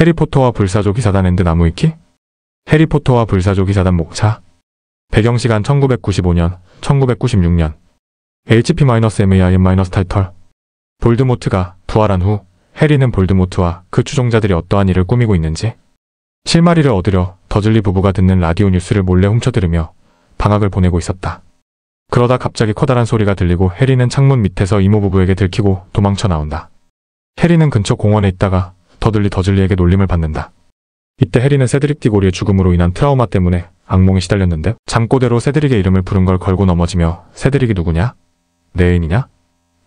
해리포터와 불사조 기사단 앤드 나무위키? 해리포터와 불사조 기사단 목차. 배경시간 1995년, 1996년. HP-MAIM-타이틀. 볼드모트가 부활한 후 해리는 볼드모트와 그 추종자들이 어떠한 일을 꾸미고 있는지 실마리를 얻으려 더즐리 부부가 듣는 라디오 뉴스를 몰래 훔쳐들으며 방학을 보내고 있었다. 그러다 갑자기 커다란 소리가 들리고 해리는 창문 밑에서 이모 부부에게 들키고 도망쳐 나온다. 해리는 근처 공원에 있다가 더즐리에게 놀림을 받는다. 이때 해리는 세드릭 디고리의 죽음으로 인한 트라우마 때문에 악몽에 시달렸는데 잠꼬대로 세드릭의 이름을 부른 걸 걸고 넘어지며 세드릭이 누구냐? 내 애인이냐?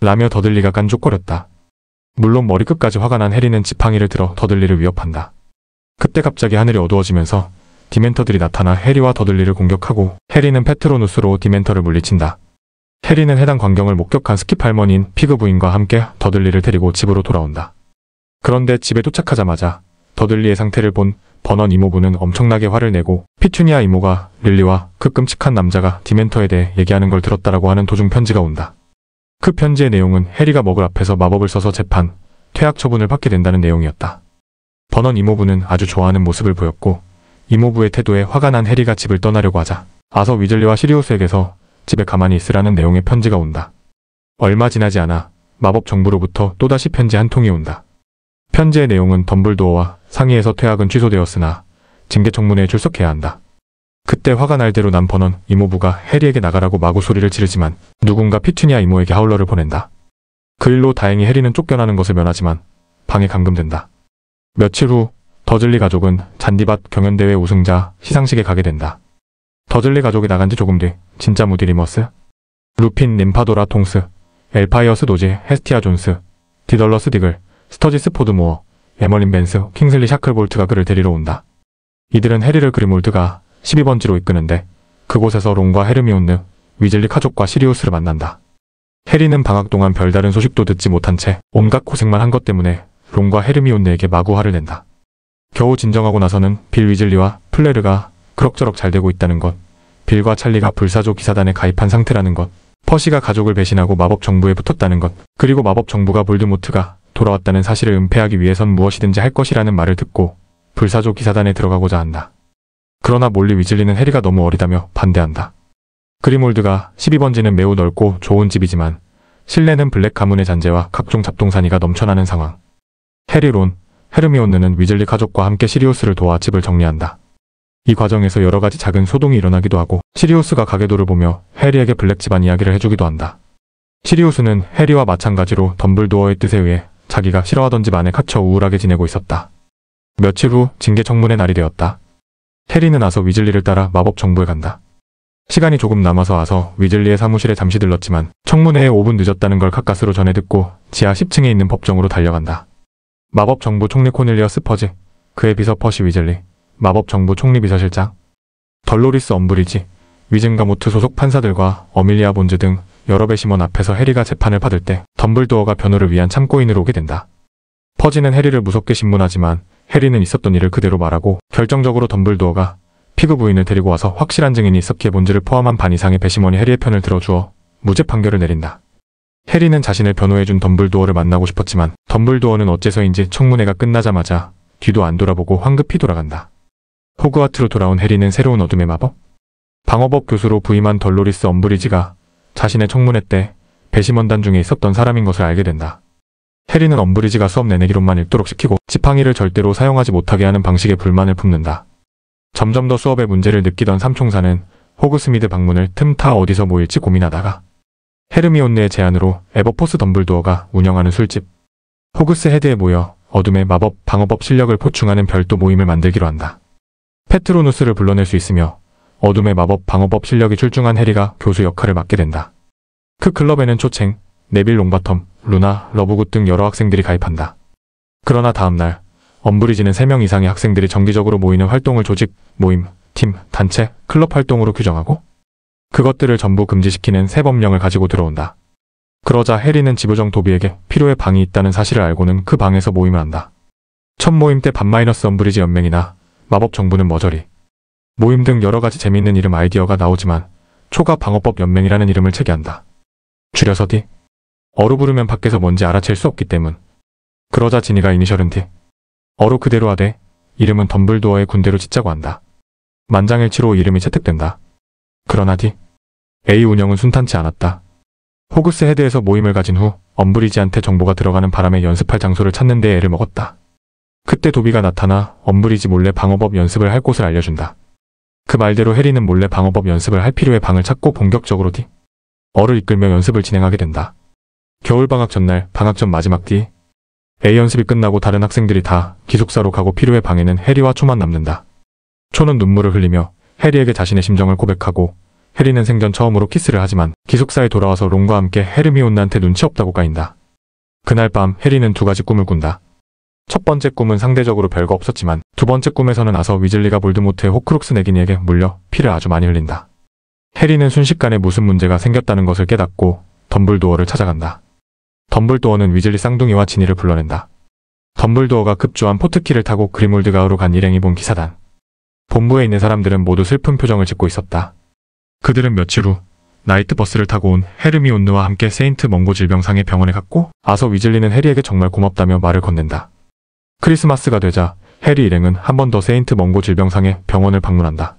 라며 더즐리가 깐족거렸다. 물론 머리끝까지 화가 난 해리는 지팡이를 들어 더즐리를 위협한다. 그때 갑자기 하늘이 어두워지면서 디멘터들이 나타나 해리와 더즐리를 공격하고 해리는 페트로누스로 디멘터를 물리친다. 해리는 해당 광경을 목격한 스킵 할머니인 피그 부인과 함께 더즐리를 데리고 집으로 돌아온다. 그런데 집에 도착하자마자 더즐리의 상태를 본 버넌 이모부는 엄청나게 화를 내고 피투니아 이모가 릴리와 그 끔찍한 남자가 디멘터에 대해 얘기하는 걸 들었다라고 하는 도중 편지가 온다. 그 편지의 내용은 해리가 먹을 앞에서 마법을 써서 재판, 퇴학 처분을 받게 된다는 내용이었다. 버넌 이모부는 아주 좋아하는 모습을 보였고 이모부의 태도에 화가 난 해리가 집을 떠나려고 하자 아서 위즐리와 시리우스에게서 집에 가만히 있으라는 내용의 편지가 온다. 얼마 지나지 않아 마법 정부로부터 또다시 편지 한 통이 온다. 편지의 내용은 덤블도어와 상의해서 퇴학은 취소되었으나 징계 청문회에 출석해야 한다. 그때 화가 날 대로 난 버넌 이모부가 해리에게 나가라고 마구 소리를 지르지만 누군가 피투니아 이모에게 하울러를 보낸다. 그 일로 다행히 해리는 쫓겨나는 것을 면하지만 방에 감금된다. 며칠 후 더즐리 가족은 잔디밭 경연대회 우승자 시상식에 가게 된다. 더즐리 가족이 나간 지 조금 뒤 진짜 무디 리머스, 루핀 림파도라 통스, 엘파이어스 도지 헤스티아 존스, 디덜러스 디글, 스터지스 포드모어, 에멀린 벤스, 킹슬리 샤클볼트가 그를 데리러 온다. 이들은 해리를 그리몰드가 12번지로 이끄는데 그곳에서 론과 헤르미온느, 위즐리 가족과 시리우스를 만난다. 해리는 방학 동안 별다른 소식도 듣지 못한 채 온갖 고생만 한 것 때문에 론과 헤르미온느에게 마구 화를 낸다. 겨우 진정하고 나서는 빌 위즐리와 플레르가 그럭저럭 잘 되고 있다는 것, 빌과 찰리가 불사조 기사단에 가입한 상태라는 것, 퍼시가 가족을 배신하고 마법 정부에 붙었다는 것, 그리고 마법 정부가 볼드모트가 돌아왔다는 사실을 은폐하기 위해선 무엇이든지 할 것이라는 말을 듣고 불사조 기사단에 들어가고자 한다. 그러나 몰리 위즐리는 해리가 너무 어리다며 반대한다. 그리몰드가 12번지는 매우 넓고 좋은 집이지만 실내는 블랙 가문의 잔재와 각종 잡동사니가 넘쳐나는 상황. 해리, 론, 헤르미온느는 위즐리 가족과 함께 시리우스를 도와 집을 정리한다. 이 과정에서 여러 가지 작은 소동이 일어나기도 하고 시리우스가 가계도를 보며 해리에게 블랙 집안 이야기를 해주기도 한다. 시리우스는 해리와 마찬가지로 덤블도어의 뜻에 의해 자기가 싫어하던 집 안에 갇혀 우울하게 지내고 있었다. 며칠 후 징계 청문회 날이 되었다. 해리는 아서 위즐리를 따라 마법 정부에 간다. 시간이 조금 남아서 아서 위즐리의 사무실에 잠시 들렀지만 청문회에 5분 늦었다는 걸 가까스로 전해 듣고 지하 10층에 있는 법정으로 달려간다. 마법 정부 총리 코넬리어스 퍼즈, 그의 비서 퍼시 위즐리, 마법 정부 총리 비서실장, 덜로리스 엄브리지, 위즐가모트 소속 판사들과 어밀리아 본즈 등 여러 배심원 앞에서 해리가 재판을 받을 때 덤블도어가 변호를 위한 참고인으로 오게 된다. 퍼지는 해리를 무섭게 신문하지만 해리는 있었던 일을 그대로 말하고 결정적으로 덤블도어가 피그 부인을 데리고 와서 확실한 증인이 있었기에 본즈를 포함한 반 이상의 배심원이 해리의 편을 들어주어 무죄 판결을 내린다. 해리는 자신을 변호해준 덤블도어를 만나고 싶었지만 덤블도어는 어째서인지 청문회가 끝나자마자 뒤도 안 돌아보고 황급히 돌아간다. 호그와트로 돌아온 해리는 새로운 어둠의 마법? 방어법 교수로 부임한 덜로리스 엄브리지가 자신의 청문회 때 배심원단 중에 있었던 사람인 것을 알게 된다. 해리는 엄브리지가 수업 내내 기록만 읽도록 시키고 지팡이를 절대로 사용하지 못하게 하는 방식에 불만을 품는다. 점점 더 수업에 문제를 느끼던 삼총사는 호그스미드 방문을 틈타 어디서 모일지 고민하다가 헤르미온느의 제안으로 에버포스 덤블도어가 운영하는 술집 호그스 헤드에 모여 어둠의 마법 방어법 실력을 보충하는 별도 모임을 만들기로 한다. 페트로누스를 불러낼 수 있으며 어둠의 마법 방어법 실력이 출중한 해리가 교수 역할을 맡게 된다. 그 클럽에는 초챙, 네빌 롱바텀, 루나, 러브굿 등 여러 학생들이 가입한다. 그러나 다음날 엄브리지는 3명 이상의 학생들이 정기적으로 모이는 활동을 조직, 모임, 팀, 단체, 클럽 활동으로 규정하고 그것들을 전부 금지시키는 새 법령을 가지고 들어온다. 그러자 해리는 지부정 도비에게 필요의 방이 있다는 사실을 알고는 그 방에서 모임을 한다. 첫 모임 때 반마이너스 엄브리지 연맹이나 마법 정부는 머저리, 모임 등 여러 가지 재미있는 이름 아이디어가 나오지만 초가 방어법 연맹이라는 이름을 체계한다. 줄여서 D. 어루 부르면 밖에서 뭔지 알아챌 수 없기 때문. 그러자 지니가 이니셜은 D. 어로 그대로 하되 이름은 덤블도어의 군대로 짓자고 한다. 만장일치로 이름이 채택된다. 그러나 A 운영은 순탄치 않았다. 호그스 헤드에서 모임을 가진 후 엄브리지한테 정보가 들어가는 바람에 연습할 장소를 찾는 데 애를 먹었다. 그때 도비가 나타나 엄브리지 몰래 방어법 연습을 할 곳을 알려준다. 그 말대로 해리는 몰래 방어법 연습을 할 필요의 방을 찾고 본격적으로 어를 이끌며 연습을 진행하게 된다. 겨울방학 전날 방학 전 마지막 A 연습이 끝나고 다른 학생들이 다 기숙사로 가고 필요의 방에는 해리와 초만 남는다. 초는 눈물을 흘리며 해리에게 자신의 심정을 고백하고 해리는 생전 처음으로 키스를 하지만 기숙사에 돌아와서 론과 함께 헤르미온느한테 눈치 없다고 까인다. 그날 밤 해리는 두 가지 꿈을 꾼다. 첫 번째 꿈은 상대적으로 별거 없었지만 두 번째 꿈에서는 아서 위즐리가 볼드모트의 호크룩스 내기니에게 물려 피를 아주 많이 흘린다. 해리는 순식간에 무슨 문제가 생겼다는 것을 깨닫고 덤블도어를 찾아간다. 덤블도어는 위즐리 쌍둥이와 지니를 불러낸다. 덤블도어가 급조한 포트키를 타고 그리몰드가으로 간 일행이 본 기사단. 본부에 있는 사람들은 모두 슬픈 표정을 짓고 있었다. 그들은 며칠 후 나이트 버스를 타고 온 헤르미온느와 함께 세인트 멍고 질병상의 병원에 갔고 아서 위즐리는 해리에게 정말 고맙다며 말을 건넨다. 크리스마스가 되자 해리 일행은 한 번 더 세인트 멍고 질병상의 병원을 방문한다.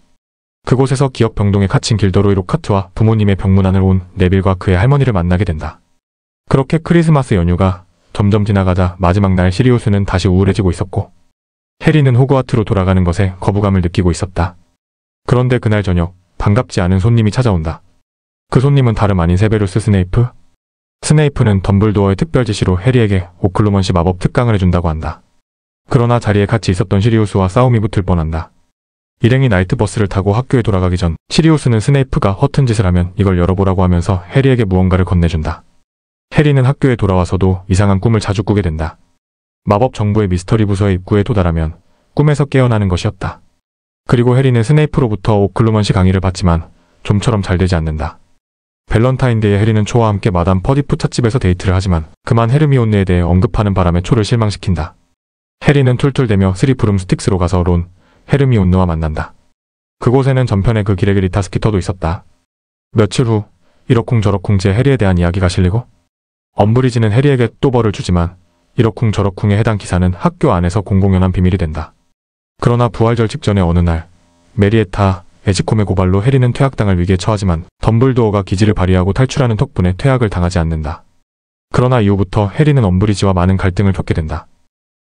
그곳에서 기억 병동에 갇힌 길더로이 로카트와 부모님의 병문안을 온 네빌과 그의 할머니를 만나게 된다. 그렇게 크리스마스 연휴가 점점 지나가자 마지막 날 시리우스는 다시 우울해지고 있었고 해리는 호그와트로 돌아가는 것에 거부감을 느끼고 있었다. 그런데 그날 저녁 반갑지 않은 손님이 찾아온다. 그 손님은 다름 아닌 세베루스 스네이프? 스네이프는 덤블도어의 특별 지시로 해리에게 오클루먼시 마법 특강을 해준다고 한다. 그러나 자리에 같이 있었던 시리우스와 싸움이 붙을 뻔한다. 일행이 나이트 버스를 타고 학교에 돌아가기 전 시리우스는 스네이프가 허튼 짓을 하면 이걸 열어보라고 하면서 해리에게 무언가를 건네준다. 해리는 학교에 돌아와서도 이상한 꿈을 자주 꾸게 된다. 마법 정보의 미스터리 부서의 입구에 도달하면 꿈에서 깨어나는 것이었다. 그리고 해리는 스네이프로부터 오클루먼시 강의를 받지만 좀처럼 잘 되지 않는다. 밸런타인데이에 해리는 초와 함께 마담 퍼디프 찻집에서 데이트를 하지만 그만 헤르미온느에 대해 언급하는 바람에 초를 실망시킨다. 해리는 툴툴대며 스리프룸 스틱스로 가서 론, 헤르미온느와 만난다. 그곳에는 전편의 그 기레기 리타 스키터도 있었다. 며칠 후 이러쿵저러쿵 제 해리에 대한 이야기가 실리고 엄브리지는 해리에게 또 벌을 주지만 이러쿵저러쿵에 해당 기사는 학교 안에서 공공연한 비밀이 된다. 그러나 부활절 직전의 어느 날 메리에타 에지콤의 고발로 해리는 퇴학당할 위기에 처하지만 덤블도어가 기지를 발휘하고 탈출하는 덕분에 퇴학을 당하지 않는다. 그러나 이후부터 해리는 엄브리지와 많은 갈등을 겪게 된다.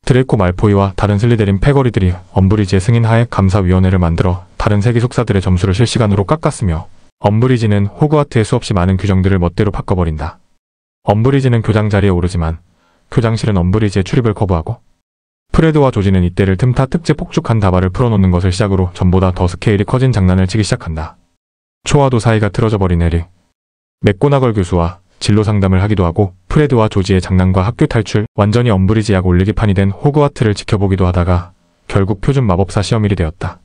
드레이코 말포이와 다른 슬리데린 패거리들이 엄브리지의 승인하에 감사위원회를 만들어 다른 세 기숙사들의 점수를 실시간으로 깎았으며 엄브리지는 호그와트의 수없이 많은 규정들을 멋대로 바꿔버린다. 엄브리지는 교장 자리에 오르지만 교장실은 엄브리지의 출입을 거부하고 프레드와 조지는 이때를 틈타 특제 폭죽한 다발을 풀어놓는 것을 시작으로 전보다 더 스케일이 커진 장난을 치기 시작한다. 초와도 사이가 틀어져 버린 해리. 맥고나걸 교수와 진로 상담을 하기도 하고 프레드와 조지의 장난과 학교 탈출, 완전히 엄브리지 약 올리기판이 된 호그와트를 지켜보기도 하다가 결국 표준 마법사 시험일이 되었다.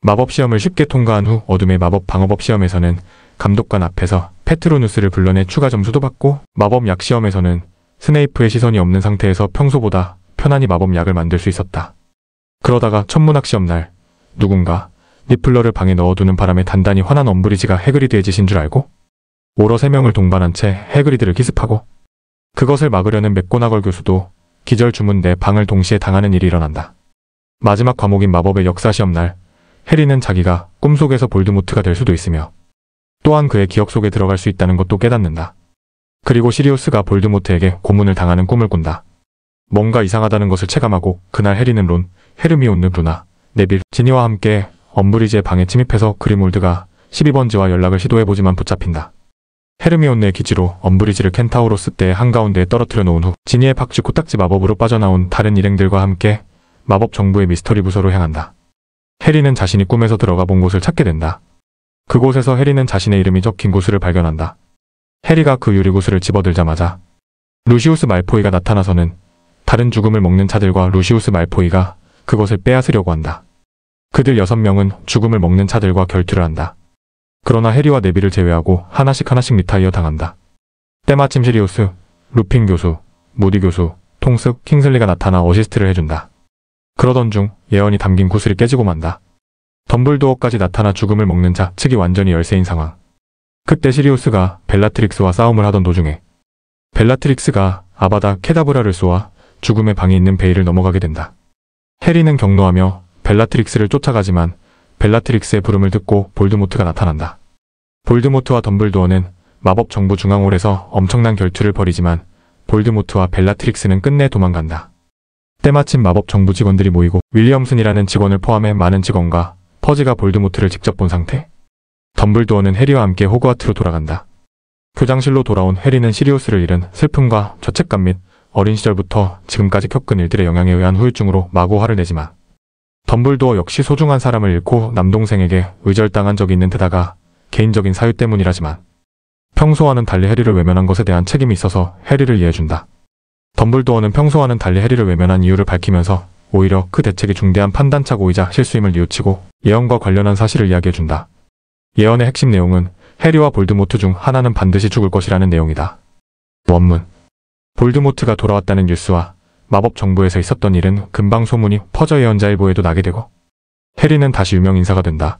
마법 시험을 쉽게 통과한 후 어둠의 마법 방어법 시험에서는 감독관 앞에서 페트로누스를 불러내 추가 점수도 받고 마법 약 시험에서는 스네이프의 시선이 없는 상태에서 평소보다 편안히 마법 약을 만들 수 있었다. 그러다가 천문학 시험 날 누군가 니플러를 방에 넣어두는 바람에 단단히 화난 엄브리지가 해그리드의 짓인 줄 알고 오러 3명을 동반한 채 해그리드를 기습하고 그것을 막으려는 맥고나걸 교수도 기절 주문 내 방을 동시에 당하는 일이 일어난다. 마지막 과목인 마법의 역사 시험 날 해리는 자기가 꿈속에서 볼드모트가 될 수도 있으며 또한 그의 기억 속에 들어갈 수 있다는 것도 깨닫는다. 그리고 시리우스가 볼드모트에게 고문을 당하는 꿈을 꾼다. 뭔가 이상하다는 것을 체감하고 그날 해리는 론, 헤르미온느, 루나, 네빌, 지니와 함께 엄브리지의 방에 침입해서 그리몰드가 12번지와 연락을 시도해보지만 붙잡힌다. 헤르미온느의 기지로 엄브리지를 켄타우로스 떼의 한가운데에 떨어뜨려 놓은 후 지니의 박쥐 코딱지 마법으로 빠져나온 다른 일행들과 함께 마법 정부의 미스터리 부서로 향한다. 해리는 자신이 꿈에서 들어가 본 곳을 찾게 된다. 그곳에서 해리는 자신의 이름이 적힌 구슬을 발견한다. 해리가 그 유리구슬을 집어들자마자 루시우스 말포이가 나타나서는 다른 죽음을 먹는 자들과 루시우스 말포이가 그것을 빼앗으려고 한다. 그들 6명은 죽음을 먹는 자들과 결투를 한다. 그러나 해리와 네빌을 제외하고 하나씩 리타이어 당한다. 때마침 시리우스, 루핀 교수, 모디 교수, 통스, 킹슬리가 나타나 어시스트를 해준다. 그러던 중 예언이 담긴 구슬이 깨지고 만다. 덤블도어까지 나타나 죽음을 먹는 자 측이 완전히 열세인 상황. 그때 시리우스가 벨라트릭스와 싸움을 하던 도중에 벨라트릭스가 아바다 케다브라를 쏘아 죽음의 방에 있는 베일을 넘어가게 된다. 해리는 경노하며 벨라트릭스를 쫓아가지만 벨라트릭스의 부름을 듣고 볼드모트가 나타난다. 볼드모트와 덤블도어는 마법 정부 중앙홀에서 엄청난 결투를 벌이지만 볼드모트와 벨라트릭스는 끝내 도망간다. 때마침 마법 정부 직원들이 모이고 윌리엄슨이라는 직원을 포함해 많은 직원과 퍼지가 볼드모트를 직접 본 상태. 덤블도어는 해리와 함께 호그와트로 돌아간다. 교장실로 돌아온 해리는 시리우스를 잃은 슬픔과 죄책감 및 어린 시절부터 지금까지 겪은 일들의 영향에 의한 후유증으로 마구 화를 내지만 덤블도어 역시 소중한 사람을 잃고 남동생에게 의절당한 적이 있는 데다가 개인적인 사유 때문이라지만 평소와는 달리 해리를 외면한 것에 대한 책임이 있어서 해리를 이해해준다. 덤블도어는 평소와는 달리 해리를 외면한 이유를 밝히면서 오히려 그 대책이 중대한 판단착오이자 실수임을 뉘우치고 예언과 관련한 사실을 이야기해준다. 예언의 핵심 내용은 해리와 볼드모트 중 하나는 반드시 죽을 것이라는 내용이다. 원문. 볼드모트가 돌아왔다는 뉴스와 마법 정부에서 있었던 일은 금방 소문이 퍼져 예언자일보에도 나게 되고 해리는 다시 유명 인사가 된다.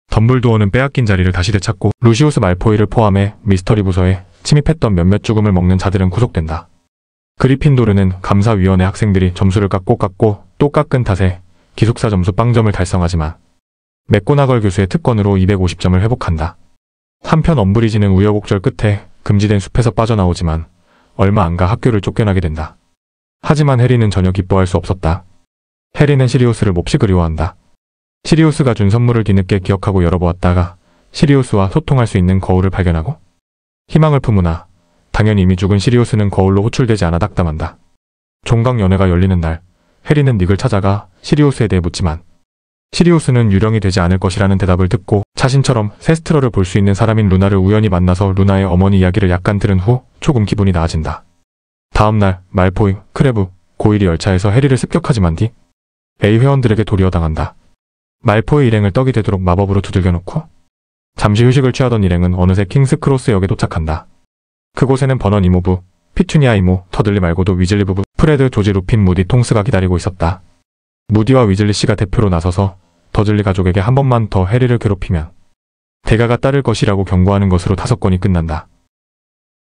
덤블도어는 빼앗긴 자리를 다시 되찾고 루시우스 말포이를 포함해 미스터리 부서에 침입했던 몇몇 죽음을 먹는 자들은 구속된다. 그리핀도르는 감사위원회 학생들이 점수를 깎고 또 깎은 탓에 기숙사 점수 빵점을 달성하지만 맥고나걸 교수의 특권으로 250점을 회복한다. 한편 엄브리지는 우여곡절 끝에 금지된 숲에서 빠져나오지만 얼마 안 가 학교를 쫓겨나게 된다. 하지만 해리는 전혀 기뻐할 수 없었다. 해리는 시리우스를 몹시 그리워한다. 시리우스가 준 선물을 뒤늦게 기억하고 열어보았다가 시리우스와 소통할 수 있는 거울을 발견하고 희망을 품으나 당연히 이미 죽은 시리우스는 거울로 호출되지 않아 낙담한다. 종강 연회가 열리는 날 해리는 닉을 찾아가 시리우스에 대해 묻지만 시리우스는 유령이 되지 않을 것이라는 대답을 듣고 자신처럼 세스트러를 볼 수 있는 사람인 루나를 우연히 만나서 루나의 어머니 이야기를 약간 들은 후 조금 기분이 나아진다. 다음날 말포이, 크레브, 고일이 열차에서 해리를 습격하지만 뒤 A 회원들에게 도리어당한다. 말포의 일행을 떡이 되도록 마법으로 두들겨 놓고 잠시 휴식을 취하던 일행은 어느새 킹스크로스 역에 도착한다. 그곳에는 버넌 이모부, 피투니아 이모, 터들리 말고도 위즐리 부부, 프레드, 조지, 루핀, 무디, 통스가 기다리고 있었다. 무디와 위즐리 씨가 대표로 나서서 더즐리 가족에게 한 번만 더 해리를 괴롭히면 대가가 따를 것이라고 경고하는 것으로 5건이 끝난다.